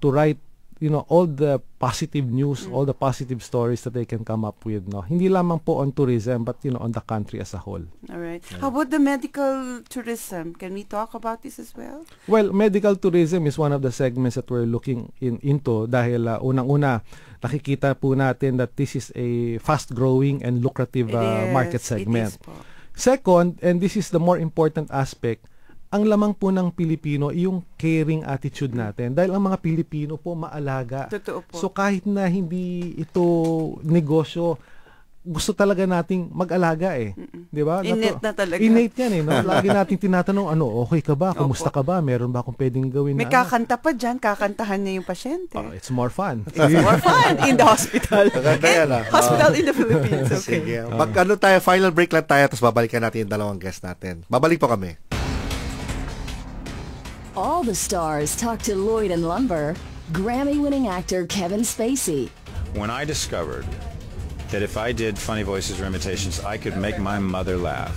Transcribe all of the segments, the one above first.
to write, you know, all the positive news, all the positive stories that they can come up with, no? Hindi lamang po on tourism, but, you know, on the country as a whole. All right. How about the medical tourism? Can we talk about this as well? Well, medical tourism is one of the segments that we're looking into dahil unang-una, nakikita po natin that this is a fast-growing and lucrative market segment. Second, and this is the more important aspect, ang lamang po ng Pilipino, yung caring attitude natin. Dahil ang mga Pilipino po maalaga. Totoo po. So kahit na hindi ito negosyo, gusto talaga nating mag-alaga eh. Di ba? Innate na talaga. Innate yan eh. No? Lagi nating tinatanong, okay ka ba? Kumusta ka ba? Meron ba akong pwedeng gawin? May kakanta pa dyan. Kakantahan niya yung pasyente. It's more fun. It's more fun in the hospital. Hospital in the Philippines. Okay. Sige. Tayo, final break lang tayo, tapos babalikan natin yung dalawang guest natin. Babalik po kami. All the stars talk to Lloyd and Lumber. Grammy-winning actor Kevin Spacey. When I discovered that if I did funny voices or imitations, I could make my mother laugh,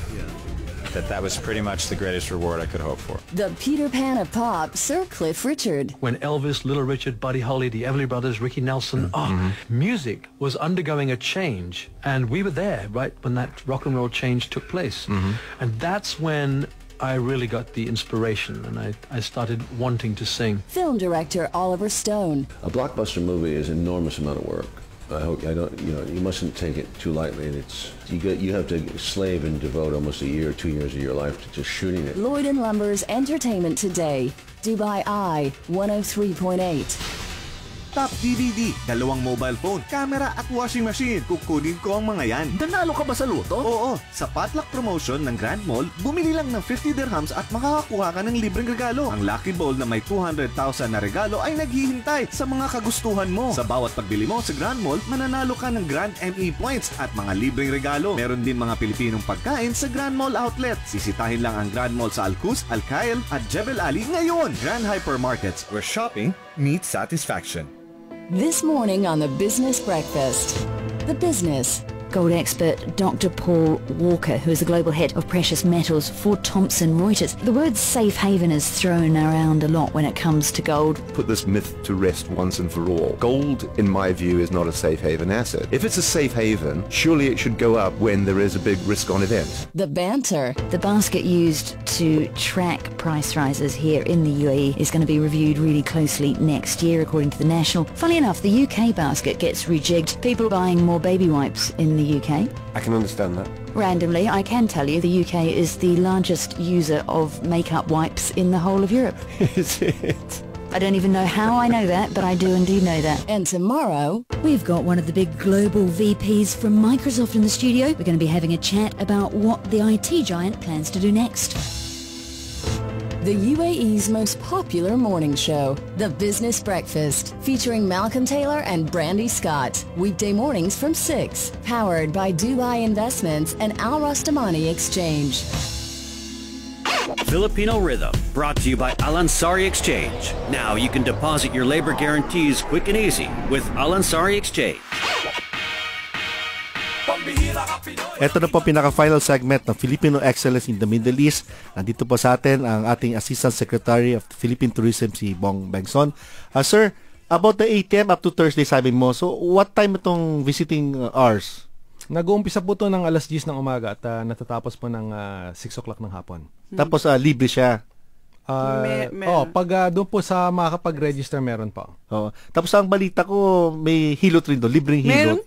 that was pretty much the greatest reward I could hope for. The Peter Pan of pop, Sir Cliff Richard. When Elvis, Little Richard, Buddy Holly, the Everly Brothers, Ricky Nelson, music was undergoing a change, and we were there right when that rock and roll change took place. And that's when I really got the inspiration, and I started wanting to sing. Film director Oliver Stone. A blockbuster movie is an enormous amount of work. You mustn't take it too lightly. You have to slave and devote almost a year, 2 years of your life to just shooting it. Lloyd and Lumber's Entertainment Today. Dubai Eye 103.8. Top DVD, 2 mobile phone, camera at washing machine. Kukunin ko ang mga yan. Nanalo ka ba sa loto? Oo, sa potluck promotion ng Grand Mall, bumili lang ng 50 dirhams at makakakuha ka ng libreng regalo. Ang lucky ball na may 200,000 na regalo ay naghihintay sa mga kagustuhan mo. Sa bawat pagbili mo sa Grand Mall, mananalo ka ng Grand ME points at mga libreng regalo. Meron din mga Pilipinong pagkain sa Grand Mall outlet. Sisitahin lang ang Grand Mall sa Al-Quds, Al-Khail at Jebel Ali ngayon. Grand Hypermarkets, where shopping meets satisfaction. This morning on the Business Breakfast. The Business. Gold expert Dr. Paul Walker, who is the global head of precious metals for Thomson Reuters. The word safe haven is thrown around a lot when it comes to gold. Put this myth to rest once and for all. Gold, in my view, is not a safe haven asset. If it's a safe haven, surely it should go up when there is a big risk-on event. The Banter. The basket used to track price rises here in the UAE is going to be reviewed really closely next year, according to the National. Funny enough, the UK basket gets rejigged. People buying more baby wipes in the UK. I can understand that. Randomly, I can tell you the UK is the largest user of makeup wipes in the whole of Europe. Is it? I don't even know how I know that, but I do indeed know that. And tomorrow, we've got one of the big global VPs from Microsoft in the studio. We're going to be having a chat about what the IT giant plans to do next. The UAE's most popular morning show, The Business Breakfast, featuring Malcolm Taylor and Brandy Scott. Weekday mornings from 6, powered by Dubai Investments and Al Rastamani Exchange. Filipino Rhythm, brought to you by Al Ansari Exchange. Now you can deposit your labor guarantees quick and easy with Al Ansari Exchange. Ito na po pinaka-final segment ng Filipino Excellence in the Middle East. Nandito po sa atin ang ating Assistant Secretary of Philippine Tourism, si Bong Bengson. Sir, about the ATM up to Thursday, sabi mo. So, what time itong visiting hours? Nag-uumpisa po ito ng alas 10 ng umaga at natatapos po ng 6 o'clock ng hapon. Tapos, libre siya? Pag doon po sa makakapag-register, meron pa. Tapos, ang balita ko, may hilot rin doon, libreng hilot.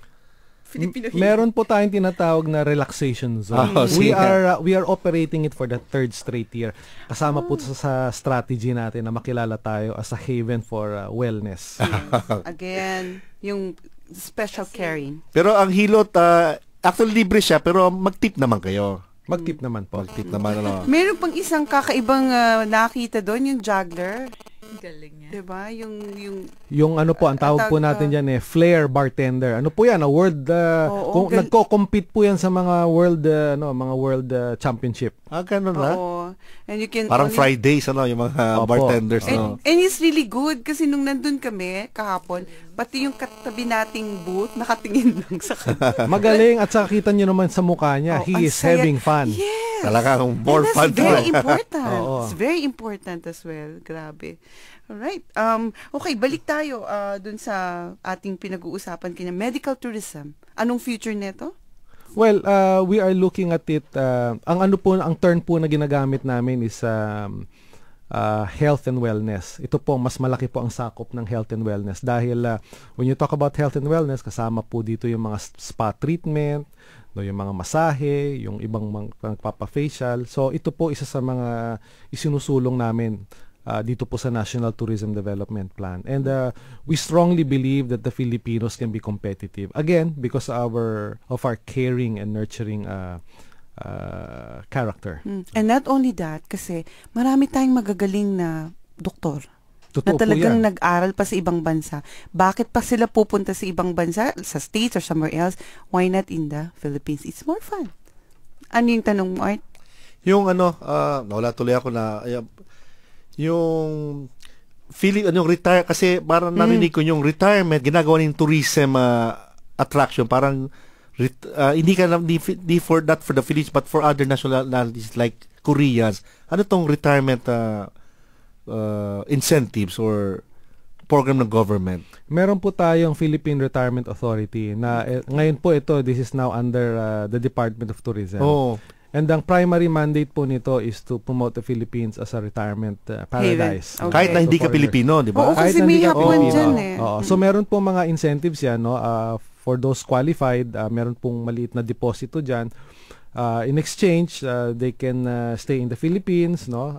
Meron po tayong tinatawag na relaxation zone. We are operating it for the 3rd straight year. Kasama po sa strategy natin na makilala tayo as a haven for wellness. Again, yung special caring. Pero ang hilot, actually libre siya, pero mag-tip naman kayo. Mag-tip naman po. Mag-tip naman. Meron pang isang kakaibang nakita doon, yung juggler. Galing niya. Diba? Yung ano po, ang tawag po natin dyan flair bartender. Ano po yan? World, nagko-compete po yan sa mga world, mga world championship. Ganun na? And you can parang Fridays, yung mga bartenders. And it's really good kasi nung nandun kami kahapon, pati yung katabi nating booth, nakatingin lang sa kanya. Magaling at saka kita nyo naman sa mukha niya. He is having fun. Yes. Talagang more fun. That's very important. It's very important as well. Grabe. Alright. Okay, balik tayo dun sa ating pinag-uusapan kina medical tourism. Anong future nito? Well, we are looking at it. Ang term po na ginagamit namin is health and wellness. Ito po, mas malaki po ang sakop ng health and wellness dahil when you talk about health and wellness, kasama po dito yung mga spa treatment, yung mga masahe, yung ibang pagpapafacial. So ito po isa sa mga isinusulong namin dito po sa National Tourism Development Plan. And we strongly believe that the Filipinos can be competitive. Again, because of our caring and nurturing character. And not only that, kasi marami tayong magagaling na doktor. Totoo na talagang po yan. nag-aral pa sa ibang bansa. Bakit pa sila pupunta sa ibang bansa, sa States or somewhere else? Why not in the Philippines? It's more fun. Ano yung tanong mo, Art? Yung nawala tuloy ako na, yung retire, kasi parang narinig ko yung retirement, ginagawa ng tourism attraction, parang hindi for the Philippines but for other nationalities like Koreans. Ano tong retirement incentives or program ng government? Meron po tayong Philippine Retirement Authority na ngayon po this is now under the Department of Tourism. And ang primary mandate po nito is to promote the Philippines as a retirement paradise. Okay. Kahit na hindi ka Pilipino, di ba? Oo, kasi may hapon dyan eh. So meron po mga incentives yan, no? For those qualified, meron pong maliit na deposito dyan. In exchange, they can stay in the Philippines, no?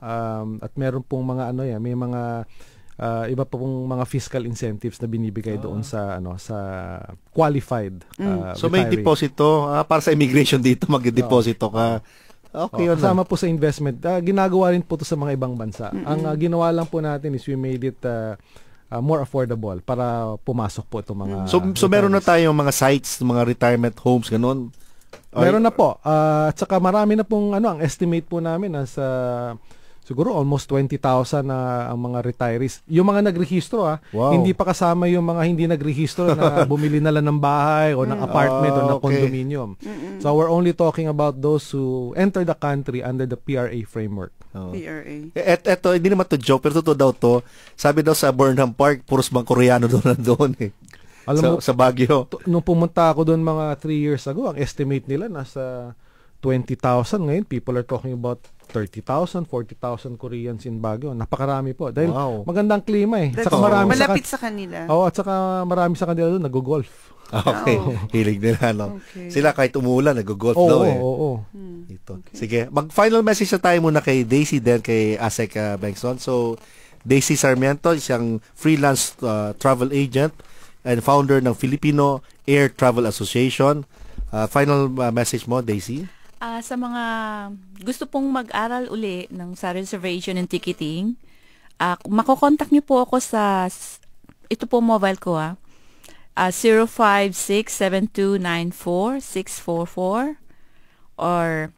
At meron pong mga may mga iba pa pong mga fiscal incentives na binibigay doon sa qualified so may deposito para sa immigration dito, mag-deposito ka. Okay, yun. Kasama po sa investment. Ginagawa rin po to sa mga ibang bansa. Ang ginawa lang po natin is we made it more affordable para pumasok po itong mga So meron na tayong mga sites, mga retirement homes, ganun? Meron na po. At saka marami na pong ang estimate po namin nasa siguro almost 20,000 na ang mga retirees. Yung mga nagrehistro hindi pa kasama yung mga hindi nagrehistro na bumili na lang ng bahay o ng apartment o ng condominium. So we're only talking about those who enter the country under the PRA framework. PRA. Eto, hindi naman to joke, pero totoo daw to. Sabi daw sa Burnham Park, puros bang Koreano doon eh. Alam mo, sa Baguio. Nung pumunta ako doon mga 3 years ago, ang estimate nila nasa 20,000. Ngayon, people are talking about 30,000, 40,000 Koreans in Baguio. Napakarami po. Dahil magandang klima eh. Saka marami malapit sa kanila. At saka marami sa kanila doon nag-golf. Okay. Hilig nila, no? Okay. Sila kahit umulan, nag-golf daw eh. Ito. Okay. Sige. Mag-final message na tayo muna kay Daisy, then kay Asek Bengson. So, Daisy Sarmiento, isang freelance travel agent and founder ng Filipino Air Travel Association. Final message mo, Daisy? Sa mga gusto pong mag-aral uli sa reservation and ticketing, makokontak niyo po ako sa ito po mobile ko 056-7294-644, or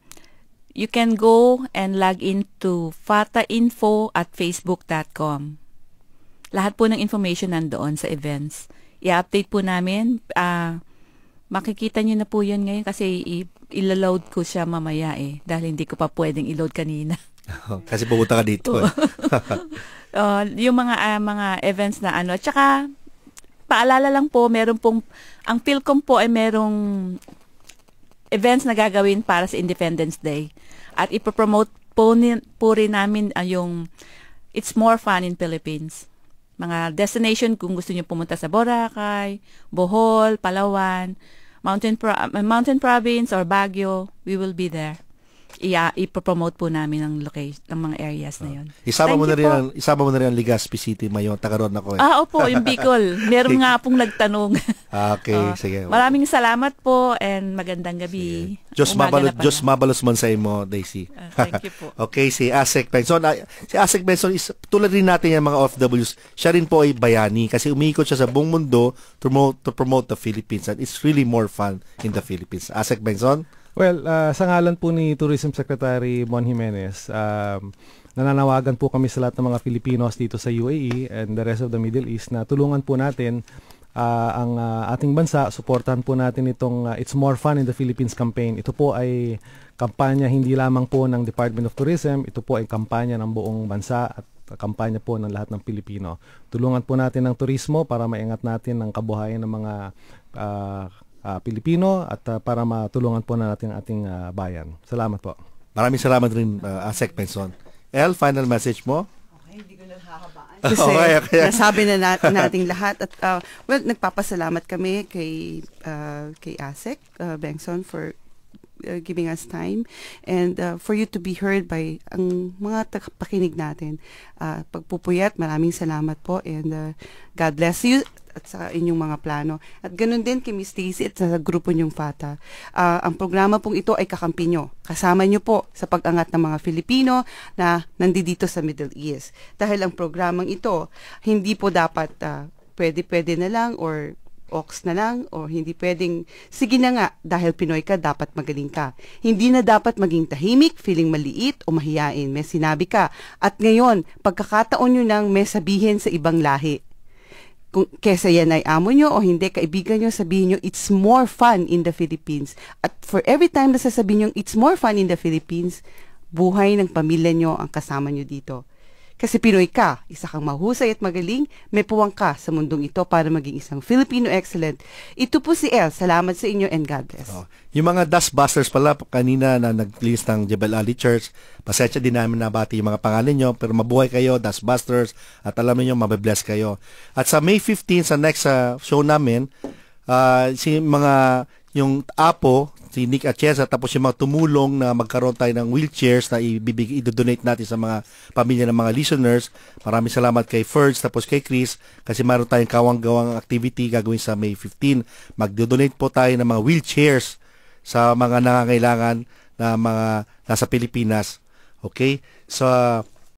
you can go and log into fatainfo@facebook.com. Lahat po ng information nandoon sa events. I-update po namin. Makikita nyo na po yun ngayon kasi ilaload ko siya mamaya dahil hindi ko pa pwedeng i-load kanina. Kasi pupunta ka dito yung mga events na tsaka paalala lang po, meron pong ang Philcom po ay merong events na gagawin para sa Independence Day at ipopromote po rin namin yung It's More Fun in Philippines. Mga destination kung gusto niyo pumunta sa Boracay, Bohol, Palawan, Mountain Province or Baguio, we will be there. Ipopromote po namin ang location, ng mga areas na 'yon. Isama mo na rin ang Legazpi City, Mayon, taga-roon ako opo, yung Bicol. Meron nga pong nagtanong. Okay, sige. Maraming salamat po and magandang gabi. Diyos mabalos man sa imo, Daisy. Thank you po. Okay, si Asek Bengson. Si Asek Bengson is tulad rin natin yung mga OFWs. Siya rin po ay bayani kasi umiikot siya sa buong mundo to promote the Philippines, and it's really more fun in the Philippines. Asek Bengson? Well, sa ngalan po ni Tourism Secretary Mon Jimenez, nananawagan po kami sa lahat ng mga Filipinos dito sa UAE and the rest of the Middle East na tulungan po natin ang ating bansa, suportahan po natin itong It's More Fun in the Philippines campaign. Ito po ay kampanya hindi lamang po ng Department of Tourism, ito po ay kampanya ng buong bansa at kampanya po ng lahat ng Pilipino. Tulungan po natin ang turismo para maingat natin ang kabuhayan ng mga Pilipino at para matulungan po natin ang ating bayan. Salamat po. Maraming salamat rin, Asek Bengson. El, final message mo? Okay, hindi ko na hahabaan. Kasi nasabi na nating lahat. At, nagpapasalamat kami kay Asek Bengson for giving us time and for you to be heard by ang mga pakinig natin. Pagpupuyat, maraming salamat po and God bless you at sa inyong mga plano. At ganun din kay Miss Stacy at sa grupo niyong FATA. Ang programa pong ito ay kakampi nyo. Kasama nyo po sa pag-angat ng mga Filipino na nandito sa Middle East. Dahil ang programang ito, hindi po dapat pwede na lang or ox na lang o hindi pwedeng sige na nga dahil Pinoy ka dapat magaling ka. Hindi na dapat maging tahimik, feeling maliit o mahiyain. May sinabi ka. At ngayon, pagkakataon nyo nang may sabihin sa ibang lahi. Kung kesa yan ay amo nyo o hindi, kaibigan nyo, sabihin nyo, it's more fun in the Philippines. At for every time na sasabihin nyo, it's more fun in the Philippines, buhay ng pamilya nyo ang kasama nyo dito. Kasi Pinoy ka, isa kang mahusay at magaling, may puwang ka sa mundong ito para maging isang Filipino excellent. Ito po si El. Salamat sa inyo and God bless. Yung mga Dustbusters pala, kanina na nag-list ng Jebel Ali Church, pasensya din namin nabati yung mga pangalan nyo, pero mabuhay kayo, Dustbusters, at alam niyo mabibless kayo. At sa May 15, sa next show namin, yung Apo, si Nick Atienza, tapos yung mga tumulong na magkaroon tayo ng wheelchairs na i-donate natin sa mga pamilya ng mga listeners. Maraming salamat kay Ferds, tapos kay Chris, kasi meron tayong kawang-gawang activity gagawin sa May 15. Mag-donate po tayo ng mga wheelchairs sa mga nangangailangan na mga nasa Pilipinas. Okay? So,